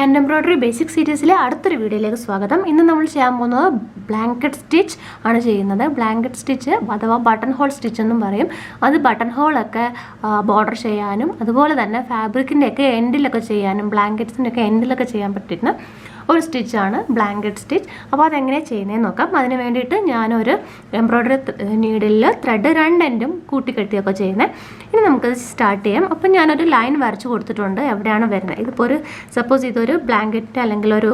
Hand embroidery basic സീരീസിലെ അടുത്തൊരു വീഡിയോയിലേക്ക് സ്വാഗതം. ഇന്ന് നമ്മൾ ചെയ്യാൻ പോകുന്നത് ബ്ലാങ്കറ്റ് സ്റ്റിച്ച് ആണ് ചെയ്യുന്നത്. ബ്ലാങ്കറ്റ് സ്റ്റിച്ച് അഥവാ ബട്ടൺ ഹോൾ സ്റ്റിച്ച് എന്നും പറയും. അത് ബട്ടൺ ഹോളൊക്കെ ബോർഡർ ചെയ്യാനും അതുപോലെ തന്നെ ഫാബ്രിക്കിൻ്റെയൊക്കെ എൻഡിലൊക്കെ ചെയ്യാനും ബ്ലാങ്കറ്റ്സിൻ്റെയൊക്കെ എൻഡിലൊക്കെ ചെയ്യാൻ പറ്റുന്ന ഒരു സ്റ്റിച്ചാണ് ബ്ലാങ്കറ്റ് സ്റ്റിച്ച്. അപ്പോൾ അതെങ്ങനെയാണ് ചെയ്യുന്നതെന്ന് നോക്കാം. അതിന് വേണ്ടിയിട്ട് ഞാനൊരു എംബ്രോയിഡറി നീഡിലിൽ ത്രെഡ് രണ്ട് എൻഡും കൂട്ടിക്കെട്ടിയൊക്കെ ചെയ്യുന്നത്. ഇനി നമുക്കത് സ്റ്റാർട്ട് ചെയ്യാം. അപ്പം ഞാനൊരു ലൈൻ വരച്ച് കൊടുത്തിട്ടുണ്ട് എവിടെയാണ് വരുന്നത്. ഇതിപ്പോൾ ഒരു സപ്പോസ് ഇതൊരു ബ്ലാങ്കറ്റ് അല്ലെങ്കിൽ ഒരു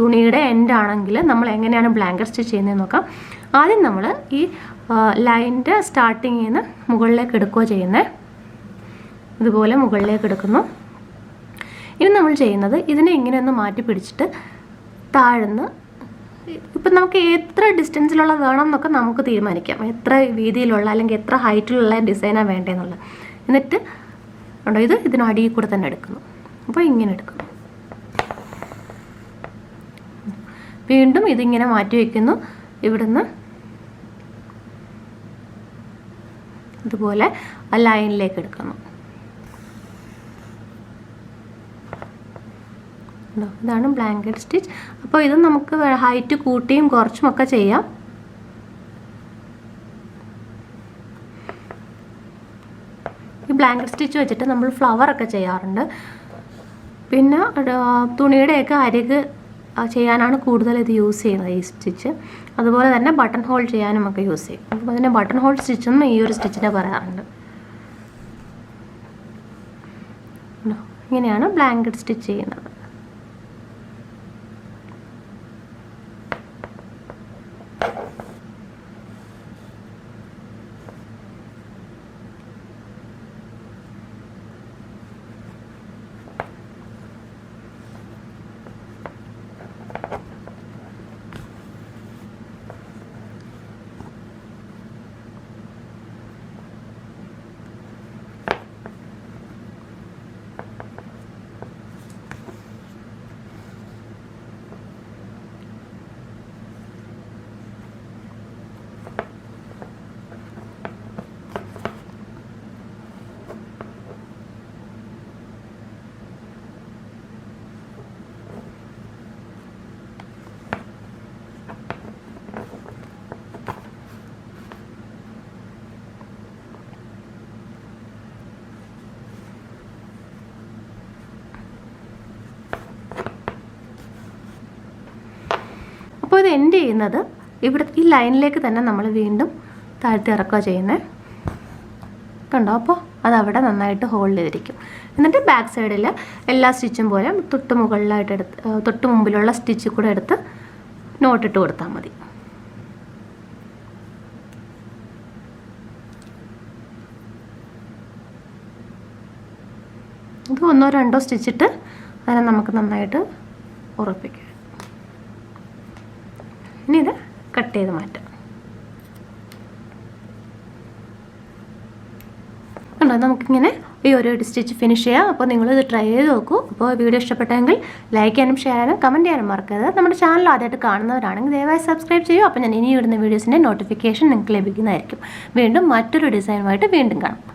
തുണിയുടെ എൻഡാണെങ്കിൽ നമ്മൾ എങ്ങനെയാണ് ബ്ലാങ്കറ്റ് സ്റ്റിച്ച് ചെയ്യുന്നതെന്ന് നോക്കാം. ആദ്യം നമ്മൾ ഈ ലൈനിൻ്റെ സ്റ്റാർട്ടിങ്ങിൽ നിന്ന് മുകളിലേക്ക് എടുക്കുകയോ ചെയ്യുന്നത്. ഇതുപോലെ മുകളിലേക്ക് എടുക്കുന്നു. ഇനി നമ്മൾ ചെയ്യുന്നത് ഇതിനെ ഇങ്ങനെ ഒന്ന് മാറ്റി പിടിച്ചിട്ട് താഴ്ന്ന് ഇപ്പം നമുക്ക് എത്ര ഡിസ്റ്റൻസിലുള്ള വേണം എന്നൊക്കെ നമുക്ക് തീരുമാനിക്കാം. എത്ര വീതിയിലുള്ള അല്ലെങ്കിൽ എത്ര ഹൈറ്റിലുള്ള ഡിസൈനാണ് വേണ്ടതെന്നുള്ളത്. എന്നിട്ട് ഉണ്ടോ ഇത് ഇതിനടിയിൽ കൂടെ തന്നെ എടുക്കുന്നു. അപ്പോൾ ഇങ്ങനെ എടുക്കുന്നു. വീണ്ടും ഇതിങ്ങനെ മാറ്റി വയ്ക്കുന്നു. ഇവിടുന്ന് ഇതുപോലെ ആ ലൈനിലേക്ക് എടുക്കുന്നു. ഇതാണ് ബ്ലാങ്കറ്റ് സ്റ്റിച്ച്. അപ്പോൾ ഇത് നമുക്ക് ഹൈറ്റ് കൂട്ടിയും കുറച്ചുമൊക്കെ ചെയ്യാം. ഈ ബ്ലാങ്കറ്റ് സ്റ്റിച്ച് വെച്ചിട്ട് നമ്മൾ ഫ്ലവറൊക്കെ ചെയ്യാറുണ്ട്. പിന്നെ തുണിയുടെയൊക്കെ അരിക് ചെയ്യാനാണ് കൂടുതൽ ഇത് യൂസ് ചെയ്യുന്നത് ഈ സ്റ്റിച്ച്. അതുപോലെ തന്നെ ബട്ടൺ ഹോൾ ചെയ്യാനും ഒക്കെ യൂസ് ചെയ്യും. അപ്പോൾ അതിനെ ബട്ടൺ ഹോൾ സ്റ്റിച്ചെന്നും ഈ ഒരു സ്റ്റിച്ചിനെ പറയാറുണ്ട്. ഇങ്ങനെയാണ് ബ്ലാങ്കറ്റ് സ്റ്റിച്ച് ചെയ്യുന്നത്. അപ്പോൾ ഇത് എൻഡ് ചെയ്യുന്നത് ഇവിടെ ഈ ലൈനിലേക്ക് തന്നെ നമ്മൾ വീണ്ടും താഴ്ത്തി ഇറക്കുക ചെയ്യുന്നത് കണ്ടോ. അപ്പോൾ അതവിടെ നന്നായിട്ട് ഹോൾഡ് ചെയ്തിരിക്കും. എന്നിട്ട് ബാക്ക് സൈഡിൽ എല്ലാ സ്റ്റിച്ചും പോലെ തൊട്ട് മുകളിലായിട്ട് തൊട്ട് മുമ്പിലുള്ള സ്റ്റിച്ച് കൂടെ എടുത്ത് നോട്ടിട്ട് കൊടുത്താൽ മതി. ഇത് ഒന്നോ രണ്ടോ സ്റ്റിച്ചിട്ട് അതിനെ നമുക്ക് നന്നായിട്ട് ഉറപ്പിക്കാം. ഇനി ഇത് കട്ട് ചെയ്ത് മാറ്റാം. ഉണ്ടോ നമുക്കിങ്ങനെ ഈ ഒരു സ്റ്റിച്ച് ഫിനിഷ് ചെയ്യാം. അപ്പോൾ നിങ്ങളിത് ട്രൈ ചെയ്ത് നോക്കൂ. അപ്പോൾ വീഡിയോ ഇഷ്ടപ്പെട്ടെങ്കിൽ ലൈക്ക് ചെയ്യാനും ഷെയർ ചെയ്യാനും കമൻറ്റ് ചെയ്യാനും മറക്കരുത്. നമ്മുടെ ചാനൽ ആദ്യമായിട്ട് കാണുന്നവരാണെങ്കിൽ ദയവായി സബ്സ്ക്രൈബ് ചെയ്യൂ. അപ്പോൾ ഞാൻ ഇനി ഇടുന്ന വീഡിയോസിൻ്റെ നോട്ടിഫിക്കേഷൻ നിങ്ങൾക്ക് ലഭിക്കുന്നതായിരിക്കും. വീണ്ടും മറ്റൊരു ഡിസൈനുമായിട്ട് വീണ്ടും കാണാം.